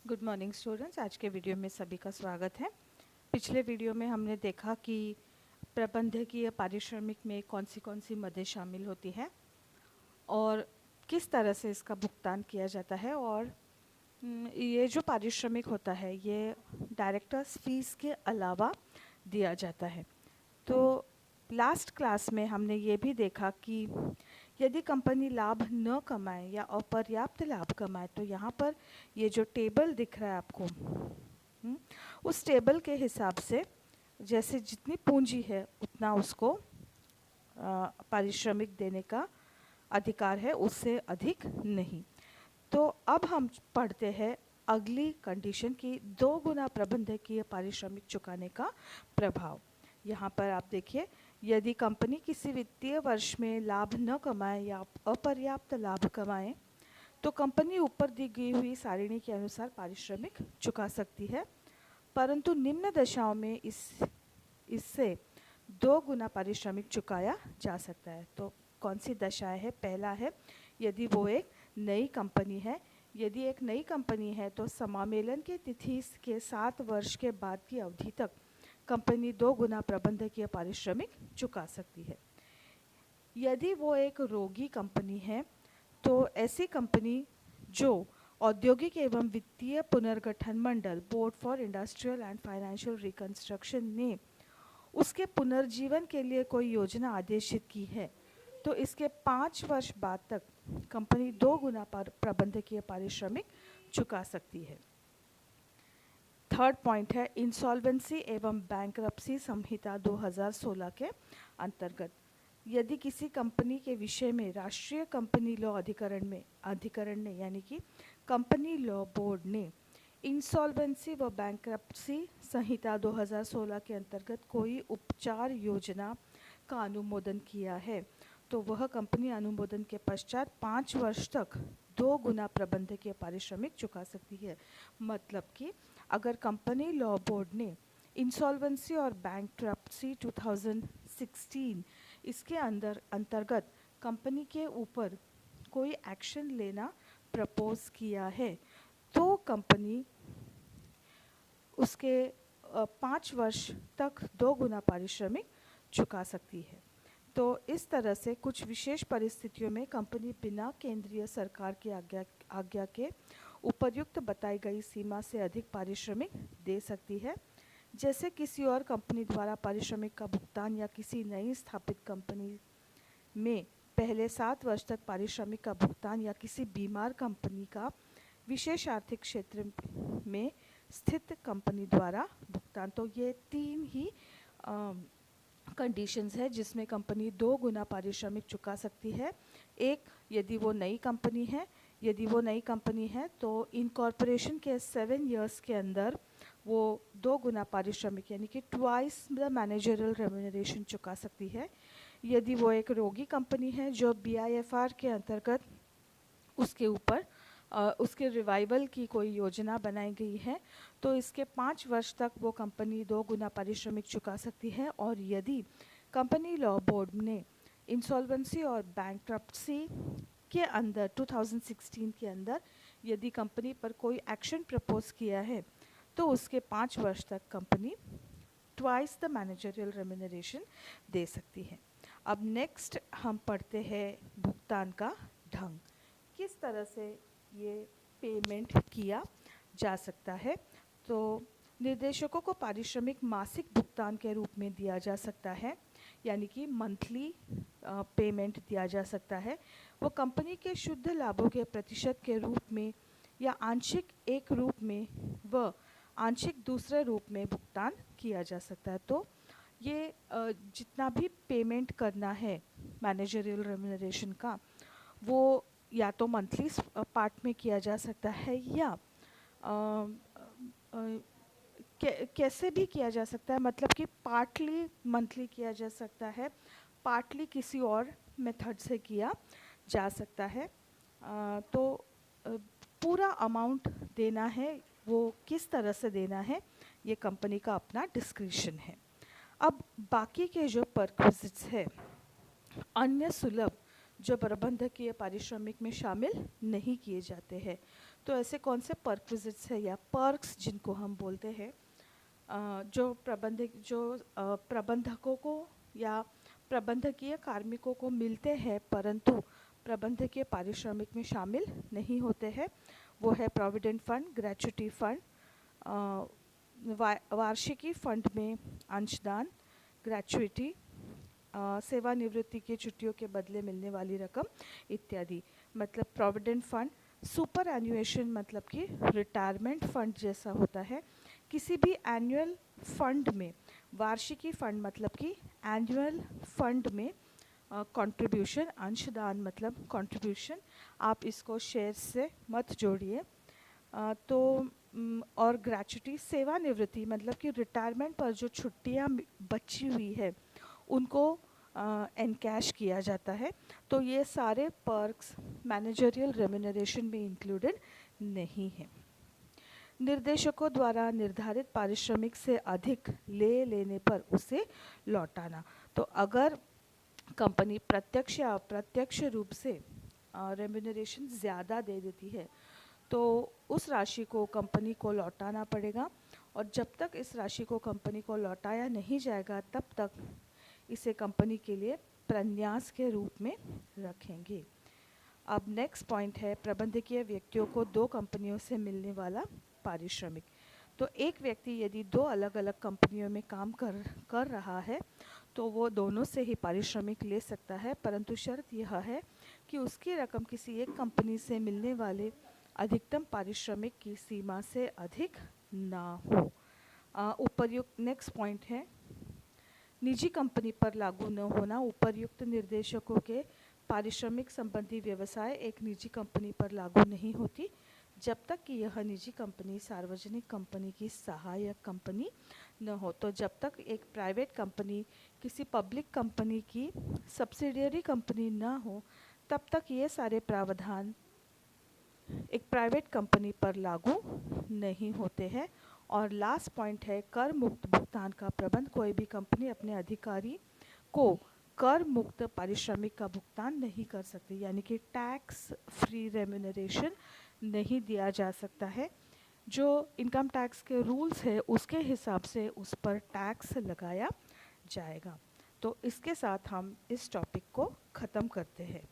Good morning students. आज के video में सभी का स्वागत है। पिछले वीडियो में हमने देखा कि प्रबंधकीय पारिश्रमिक में कौन सी मदें शामिल होती हैं और किस तरह से इसका भुगतान किया जाता है। और ये जो पारिश्रमिक होता है ये डायरेक्टर्स फीस के अलावा दिया जाता है। तो लास्ट क्लास में हमने ये भी देखा कि यदि कंपनी लाभ न कमाए या अपर्याप्त लाभ कमाए तो यहाँ पर ये जो टेबल दिख रहा है आपको, उस टेबल के हिसाब से जैसे जितनी पूंजी है उतना उसको पारिश्रमिक देने का अधिकार है, उससे अधिक नहीं। तो अब हम पढ़ते हैं अगली कंडीशन की 2 गुना प्रबंधकीय पारिश्रमिक चुकाने का प्रभाव। यहाँ पर आप देखिए, यदि कंपनी किसी वित्तीय वर्ष में लाभ न कमाए या अपर्याप्त लाभ कमाए तो कंपनी ऊपर दी गई हुई सारिणी के अनुसार पारिश्रमिक चुका सकती है, परंतु निम्न दशाओं में इससे 2 गुना पारिश्रमिक चुकाया जा सकता है। तो कौन सी दशाएं है? पहला है यदि वो एक नई कंपनी है। यदि एक नई कंपनी है तो समामेलन की तिथि के 7 वर्ष के बाद की अवधि तक कंपनी 2 गुना प्रबंधकीय पारिश्रमिक चुका सकती है। यदि वो एक रोगी कंपनी है तो ऐसी कंपनी जो औद्योगिक एवं वित्तीय पुनर्गठन मंडल board for industrial and financial reconstruction ने उसके पुनर्जीवन के लिए कोई योजना आदेशित की है तो इसके 5 वर्ष बाद तक कंपनी 2 गुना प्रबंधकीय पारिश्रमिक चुका सकती है। थर्ड पॉइंट है इंसॉल्वेंसी एवं बैंकरप्सी संहिता 2016 के अंतर्गत यदि किसी कंपनी के विषय में राष्ट्रीय कंपनी लॉ अधिकरण ने यानी कि कंपनी लॉ बोर्ड ने इंसॉल्वेंसी व बैंकरप्सी संहिता 2016 के अंतर्गत कोई उपचार योजना का अनुमोदन किया है तो वह कंपनी अनुमोदन के पश्चात 5 वर्ष तक 2 गुना प्रबंधकीय पारिश्रमिक चुका सकती है। मतलब कि अगर कंपनी लॉ बोर्ड ने इंसॉल्वेंसी और बैंकरप्सी 2016 इसके अंतर्गत कंपनी के ऊपर कोई एक्शन लेना प्रपोज किया है तो कंपनी उसके 5 वर्ष तक 2 गुना पारिश्रमिक चुका सकती है। तो इस तरह से कुछ विशेष परिस्थितियों में कंपनी बिना केंद्रीय सरकार की आज्ञा के उपर्युक्त बताई गई सीमा से अधिक पारिश्रमिक दे सकती है। जैसे किसी और कंपनी द्वारा पारिश्रमिक का भुगतान या किसी नई स्थापित कंपनी में पहले 7 वर्ष तक पारिश्रमिक का भुगतान या किसी बीमार कंपनी का विशेष आर्थिक क्षेत्र में स्थित कंपनी द्वारा भुगतान। तो ये 3 ही कंडीशंस है जिसमें कंपनी 2 गुना पारिश्रमिक चुका सकती है। एक, यदि वो नई कंपनी है। यदि वो नई कंपनी है तो इनकॉर्पोरेशन के 7 इयर्स के अंदर वो 2 गुना पारिश्रमिक यानी कि ट्वाइस द मैनेजरियल रेम्यूनरेशन चुका सकती है। यदि वो एक रोगी कंपनी है जो BIFR के अंतर्गत उसके ऊपर उसके रिवाइवल की कोई योजना बनाई गई है तो इसके 5 वर्ष तक वो कंपनी 2 गुना पारिश्रमिक चुका सकती है। और यदि कंपनी लॉ बोर्ड ने इंसॉल्वेंसी और बैंकरप्सी के अंदर 2016 के अंदर यदि कंपनी पर कोई एक्शन प्रपोज किया है तो उसके 5 वर्ष तक company twice the managerial remuneration दे सकती है। अब नेक्स्ट हम पढ़ते हैं भुगतान का ढंग, किस तरह से ये पेमेंट किया जा सकता है। तो निर्देशकों को पारिश्रमिक मासिक भुगतान के रूप में दिया जा सकता है यानी कि मंथली पेमेंट दिया जा सकता है। वो कंपनी के शुद्ध लाभों के प्रतिशत के रूप में या आंशिक एक रूप में व आंशिक दूसरे रूप में भुगतान किया जा सकता है। तो ये जितना भी पेमेंट करना है मैनेजरियल रेम्यूनरेशन का वो या तो मंथली पार्ट में किया जा सकता है या कैसे भी किया जा सकता है, मतलब कि पार्टली मंथली किया जा सकता है, पार्टली किसी और मेथड से किया जा सकता है। तो पूरा अमाउंट देना है, वो किस तरह से देना है ये कंपनी का अपना डिस्क्रिप्शन है। अब बाकी के जो परक्विजिट्स है अन्य सुलभ जो प्रबंधकीय पारिश्रमिक में शामिल नहीं किए जाते हैं तो ऐसे कौन से परक्विजिट्स है या पर्क्स जिनको हम बोलते हैं जो प्रबंधकों को या प्रबंधकीय कार्मिकों को मिलते हैं परंतु प्रबंधकीय पारिश्रमिक में शामिल नहीं होते हैं, वो है प्रोविडेंट फंड, ग्रेच्युटी फंड, वार्षिकी फंड में अंशदान, ग्रेच्युटी, सेवानिवृत्ति की छुट्टियों के बदले मिलने वाली रकम इत्यादि। मतलब प्रोविडेंट फंड सुपर एन्युएशन मतलब कि रिटायरमेंट फंड जैसा होता है। किसी भी एनुअल फंड में, वार्षिकी फंड मतलब कि एनुअल फंड में कंट्रीब्यूशन, अंशदान मतलब कंट्रीब्यूशन, आप इसको शेयर से मत जोड़िए। और ग्रेच्युटी सेवानिवृत्ति मतलब कि रिटायरमेंट पर जो छुट्टियां बची हुई है उनको एनकैश किया जाता है। तो ये सारे पर्क्स मैनेजरियल रेम्यूनरेशन में इंक्लूडेड नहीं है। निर्देशकों द्वारा निर्धारित पारिश्रमिक से अधिक ले लेने पर उसे लौटाना। तो अगर कंपनी प्रत्यक्ष या अप्रत्यक्ष रूप से रेम्यूनरेशन ज़्यादा दे देती है तो उस राशि को कंपनी को लौटाना पड़ेगा, और जब तक इस राशि को कंपनी को लौटाया नहीं जाएगा तब तक इसे कंपनी के लिए प्रन्यास के रूप में रखेंगे। अब नेक्स्ट पॉइंट है प्रबंधकीय व्यक्तियों को दो कंपनियों से मिलने वाला पारिश्रमिक। तो एक व्यक्ति यदि दो अलग अलग कंपनियों में काम कर रहा है तो वो दोनों से ही पारिश्रमिक ले सकता है, परंतु शर्त यह है कि उसकी रकम किसी एक कंपनी से मिलने वाले अधिकतम पारिश्रमिक की सीमा से अधिक ना हो। उपर्युक्त नेक्स्ट पॉइंट है निजी कंपनी पर लागू न होना। उपर्युक्त निर्देशकों के पारिश्रमिक संबंधी व्यवसाय एक निजी कंपनी पर लागू नहीं होती जब तक कि यह निजी कंपनी सार्वजनिक कंपनी की सहायक कंपनी न हो। तो जब तक एक प्राइवेट कंपनी किसी पब्लिक कंपनी की सब्सिडियरी कंपनी न हो तब तक ये सारे प्रावधान एक प्राइवेट कंपनी पर लागू नहीं होते हैं। और लास्ट पॉइंट है कर मुक्त भुगतान का प्रबंध। कोई भी कंपनी अपने अधिकारी को कर मुक्त पारिश्रमिक का भुगतान नहीं कर सकती, यानी कि टैक्स फ्री रेम्यूनरेशन नहीं दिया जा सकता है। जो इनकम टैक्स के रूल्स है उसके हिसाब से उस पर टैक्स लगाया जाएगा। तो इसके साथ हम इस टॉपिक को ख़त्म करते हैं।